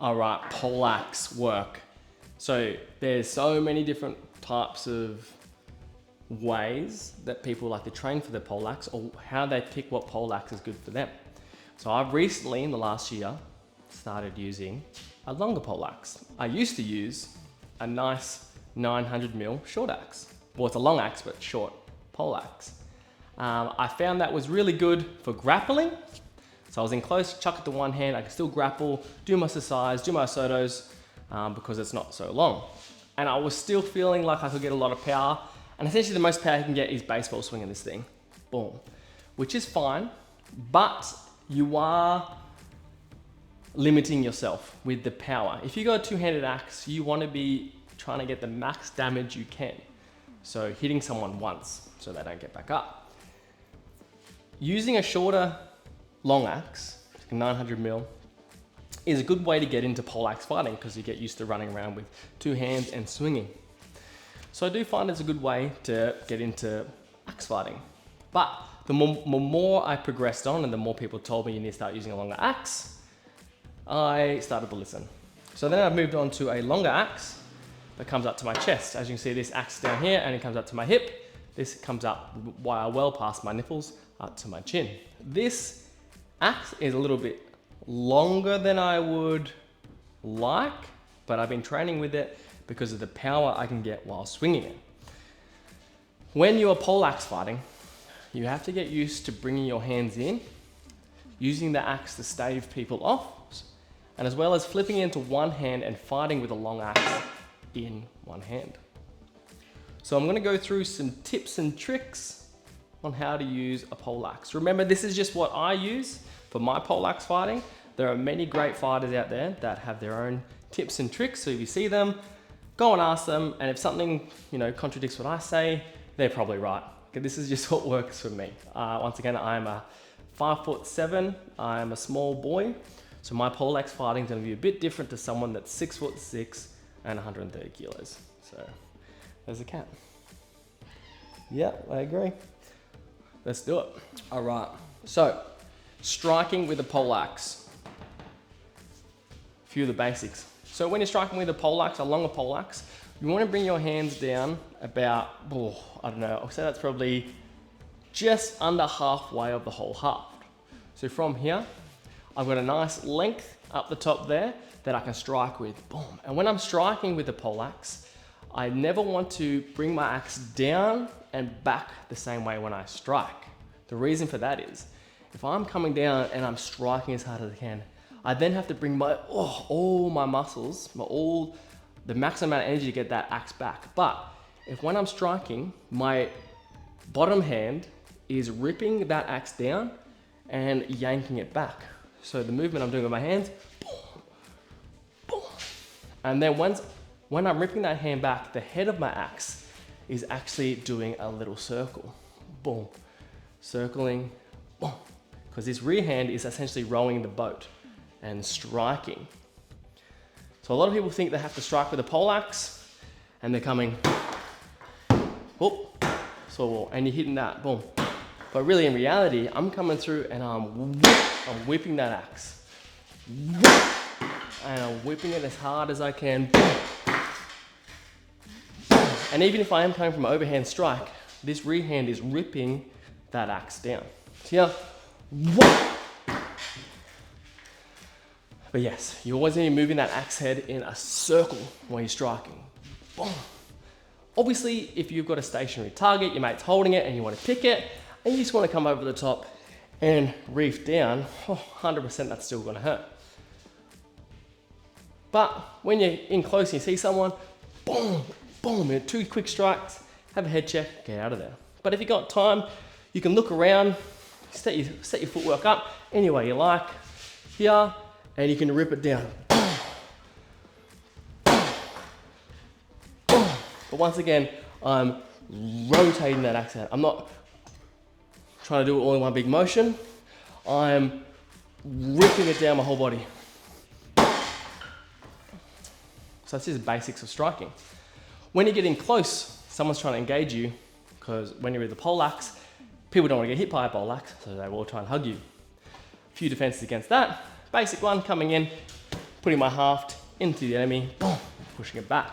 All right, poleaxe work. So there's so many different types of ways that people like to train for their poleaxe, or how they pick what poleaxe is good for them. So I've recently, in the last year, started using a longer poleaxe. I used to use a nice 900mm short axe. Well, it's a long axe, but short poleaxe. I found that was really good for grappling. So I was in close, chuck it to one hand, I could still grapple, do my exercise, do my sotos, because it's not so long. And I was still feeling like I could get a lot of power. And essentially the most power you can get is baseball swinging this thing. Boom. Which is fine, but you are limiting yourself with the power. If you got a two-handed axe, you want to be trying to get the max damage you can. So hitting someone once so they don't get back up. Using a shorter long axe, 900mm, is a good way to get into poleaxe fighting because you get used to running around with two hands and swinging. So I do find it's a good way to get into axe fighting. But the more I progressed on and the more people told me you need to start using a longer axe, I started to listen. So then I've moved on to a longer axe that comes up to my chest. As you can see, this axe is down here and it comes up to my hip. This comes up well past my nipples up to my chin. This axe is a little bit longer than I would like, but I've been training with it because of the power I can get while swinging it. When you are poleaxe fighting, you have to get used to bringing your hands in, using the axe to stave people off, and as well as flipping into one hand and fighting with a long axe in one hand. So I'm going to go through some tips and tricks on how to use a poleaxe. Remember, this is just what I use for my poleaxe fighting. There are many great fighters out there that have their own tips and tricks. So if you see them, go and ask them. And if something, contradicts what I say, they're probably right. Okay, this is just what works for me. Once again, I'm a 5'7". I'm a small boy. So my poleaxe fighting is going to be a bit different to someone that's 6'6" and 130 kilos. So there's a cat. Yeah, I agree. Let's do it. All right. So striking with a poleaxe. A few of the basics. So when you're striking with a poleaxe, a longer poleaxe, you want to bring your hands down about, I don't know, I'll say that's probably just under halfway of the whole haft. So from here, I've got a nice length up the top there that I can strike with, boom. And when I'm striking with the poleaxe, I never want to bring my axe down and back the same way when I strike. The reason for that is, if I'm coming down and I'm striking as hard as I can, I then have to bring all my muscles, the maximum amount of energy to get that axe back. But when I'm striking, my bottom hand is ripping that axe down and yanking it back. So the movement I'm doing with my hands, boom, boom. And then when I'm ripping that hand back, the head of my axe is actually doing a little circle. Boom. Circling. Boom. Because this rear hand is essentially rowing the boat and striking. So a lot of people think they have to strike with a poleaxe and they're coming, whoop, so, and you're hitting that, boom. But really in reality, I'm coming through and I'm whipping that axe. And I'm whipping it as hard as I can. And even if I am coming from an overhand strike, this rear hand is ripping that axe down. See how? But yes, you always need to be moving that axe head in a circle while you're striking. Boom. Obviously, if you've got a stationary target, your mate's holding it and you want to pick it, and you just want to come over the top and reef down, 100% that's still going to hurt. But when you're in close and you see someone, boom, boom, in 2 quick strikes, have a head check, get out of there. But if you've got time, you can look around, set your footwork up any way you like, here, and you can rip it down. But once again, I'm rotating that axe out. I'm not trying to do it all in one big motion. I'm ripping it down my whole body. So that's just basics of striking. When you're getting close, someone's trying to engage you, because when you're with the poleaxe, people don't want to get hit by a poleaxe, so they will try and hug you. A few defenses against that. Basic one, coming in, putting my haft into the enemy, boom, pushing it back.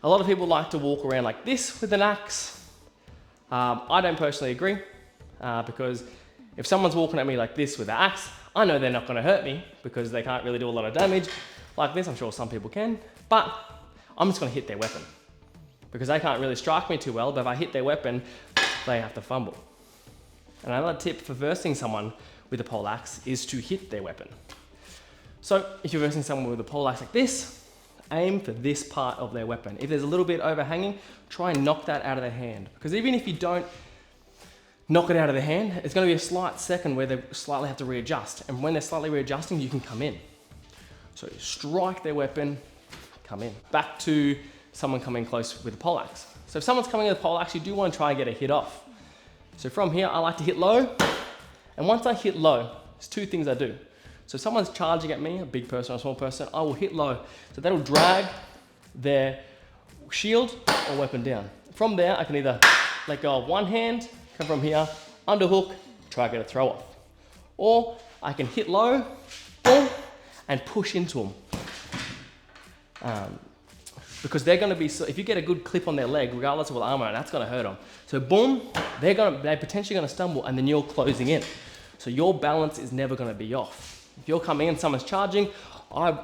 A lot of people like to walk around like this with an axe. I don't personally agree, because if someone's walking at me like this with an axe, I know they're not going to hurt me because they can't really do a lot of damage like this. I'm sure some people can, but I'm just going to hit their weapon because they can't really strike me too well, but if I hit their weapon, they have to fumble. And another tip for versing someone with a poleaxe is to hit their weapon. So if you're versing someone with a poleaxe like this, aim for this part of their weapon. If there's a little bit overhanging, try and knock that out of their hand. Because even if you don't knock it out of their hand, it's going to be a slight second where they slightly have to readjust. And when they're slightly readjusting, you can come in. So strike their weapon, come in. Back to someone coming close with a poleaxe. So if someone's coming with a poleaxe, you do want to try and get a hit off. So from here, I like to hit low. And once I hit low, there's two things I do. So if someone's charging at me, a big person or a small person, I will hit low. So that'll drag their shield or weapon down. From there, I can either let go of one hand, come from here, underhook, try to get a throw off. Or I can hit low, boom, and push into them. Because they're going to be, if you get a good clip on their leg, regardless of what armor, that's going to hurt them. So boom, they're potentially going to stumble, and then you're closing in. So your balance is never going to be off. If you're coming in, someone's charging, I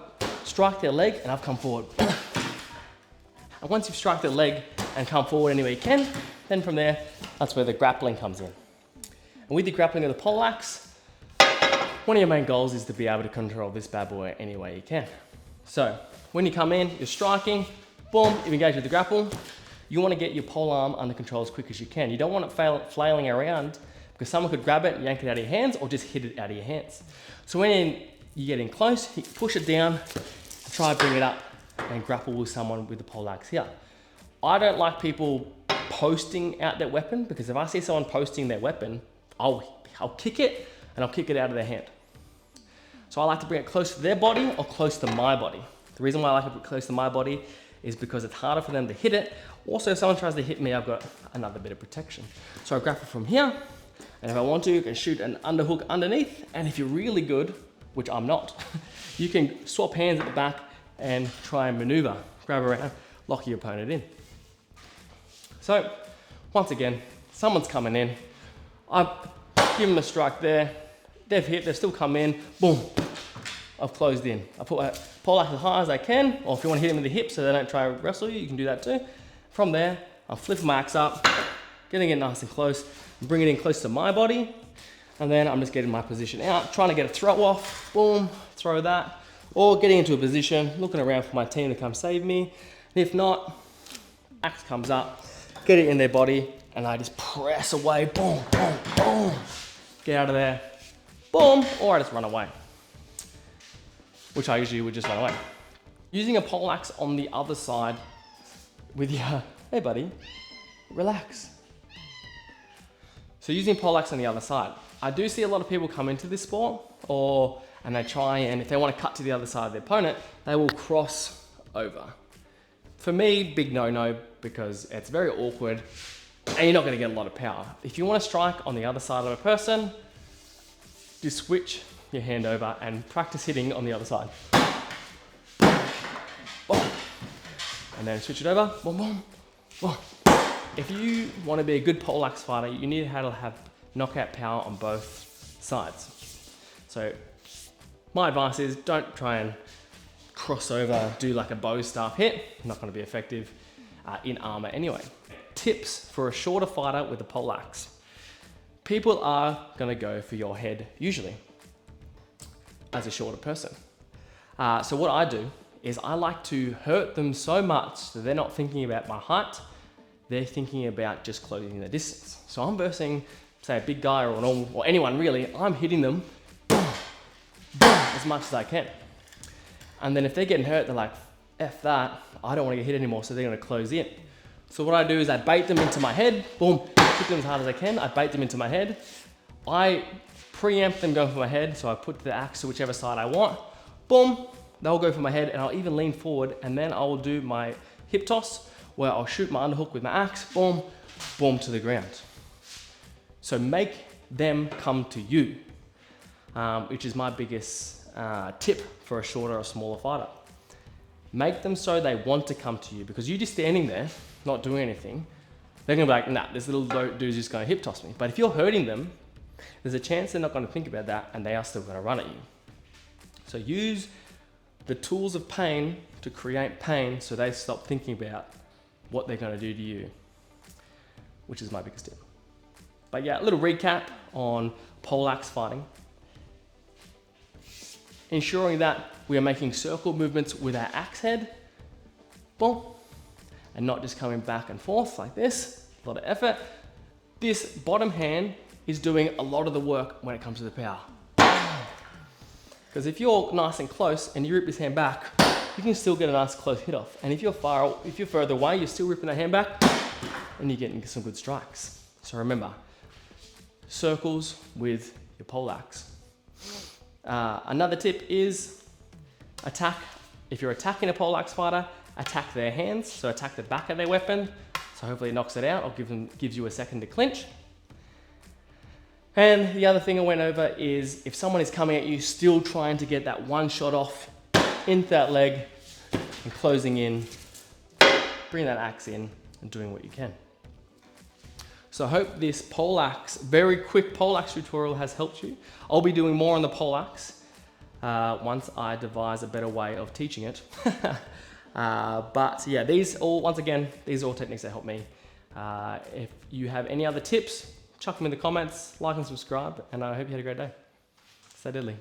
strike their leg and I've come forward. And once you've struck their leg and come forward any way you can, then from there, that's where the grappling comes in. And with the grappling of the poleaxe, one of your main goals is to be able to control this bad boy any way you can. So when you come in, you're striking, boom, you engage with the grapple. You want to get your pole arm under control as quick as you can. You don't want it flailing around because someone could grab it, yank it out of your hands, or just hit it out of your hands. So when you get in close, you push it down, try to bring it up and grapple with someone with the poleaxe here. I don't like people posting out their weapon because if I see someone posting their weapon, I'll kick it and I'll kick it out of their hand. So I like to bring it close to their body or close to my body. The reason why I like to put it close to my body is because it's harder for them to hit it. Also, if someone tries to hit me, I've got another bit of protection. So I grapple from here, and if I want to, you can shoot an underhook underneath, and if you're really good, which I'm not, you can swap hands at the back and try and maneuver, grab around, lock your opponent in. So, once again, someone's coming in, I give them a strike there, they've hit, they've still come in, boom, I've closed in. I put my poleaxe as high as I can, or if you want to hit them in the hips so they don't try to wrestle you, you can do that too. From there, I'm flipping my axe up, getting it nice and close, bring it in close to my body, and then I'm just getting my position out, trying to get a throw off, boom, throw that, or getting into a position, looking around for my team to come save me. And if not, axe comes up, get it in their body, and I just press away, boom, boom, boom, get out of there, boom, or I just run away, which I usually would just run away. Using a poleaxe on the other side with your, hey buddy, relax. So using poleaxe on the other side. I do see a lot of people come into this sport and they try and if they want to cut to the other side of their opponent, they will cross over. For me, big no-no because it's very awkward and you're not going to get a lot of power. If you want to strike on the other side of a person, just switch your hand over and practice hitting on the other side. Boom. And then switch it over, boom, boom, boom. If you want to be a good poleaxe fighter, you need to have knockout power on both sides. So my advice is don't try and cross over, do like a bow staff hit. Not going to be effective in armor anyway. Tips for a shorter fighter with a poleaxe. People are going to go for your head usually as a shorter person. So what I do is I like to hurt them so much that they're not thinking about my height, they're thinking about just closing the distance. So I'm versing, say a big guy or a normal, or anyone really, I'm hitting them boom, boom, as much as I can. And then if they're getting hurt, they're like, F that, I don't want to get hit anymore, so they're going to close in. So what I do is I bait them into my head, boom, hit them as hard as I can, I bait them into my head. I preempt them going for my head, so I put the axe to whichever side I want, boom, they'll go for my head and I'll even lean forward and then I will do my hip toss where I'll shoot my underhook with my axe, boom, boom to the ground. So make them come to you, which is my biggest tip for a shorter or smaller fighter. Make them so they want to come to you, because you just standing there, not doing anything, they're gonna be like, nah, this little dude's just gonna hip toss me. But if you're hurting them, there's a chance they're not gonna think about that and they are still gonna run at you. So use the tools of pain to create pain so they stop thinking about what they're gonna do to you, which is my biggest tip. But yeah, a little recap on poleaxe fighting. Ensuring that we are making circle movements with our axe head, boom, and not just coming back and forth like this, a lot of effort. This bottom hand is doing a lot of the work when it comes to the power. Because if you're nice and close and you rip this hand back, you can still get a nice close hit off. And if you're further away, you're still ripping that hand back and you're getting some good strikes. So remember, circles with your poleaxe. Another tip is attack. If you're attacking a poleaxe fighter, attack their hands. So attack the back of their weapon. So hopefully it knocks it out or gives you a second to clinch. And the other thing I went over is if someone is coming at you, still trying to get that one shot off into that leg and closing in, bring that axe in and doing what you can. So I hope this poleaxe, very quick poleaxe tutorial has helped you. I'll be doing more on the poleaxe once I devise a better way of teaching it. But yeah, these are all techniques that help me. If you have any other tips, chuck them in the comments, like and subscribe, and I hope you had a great day. Stay deadly.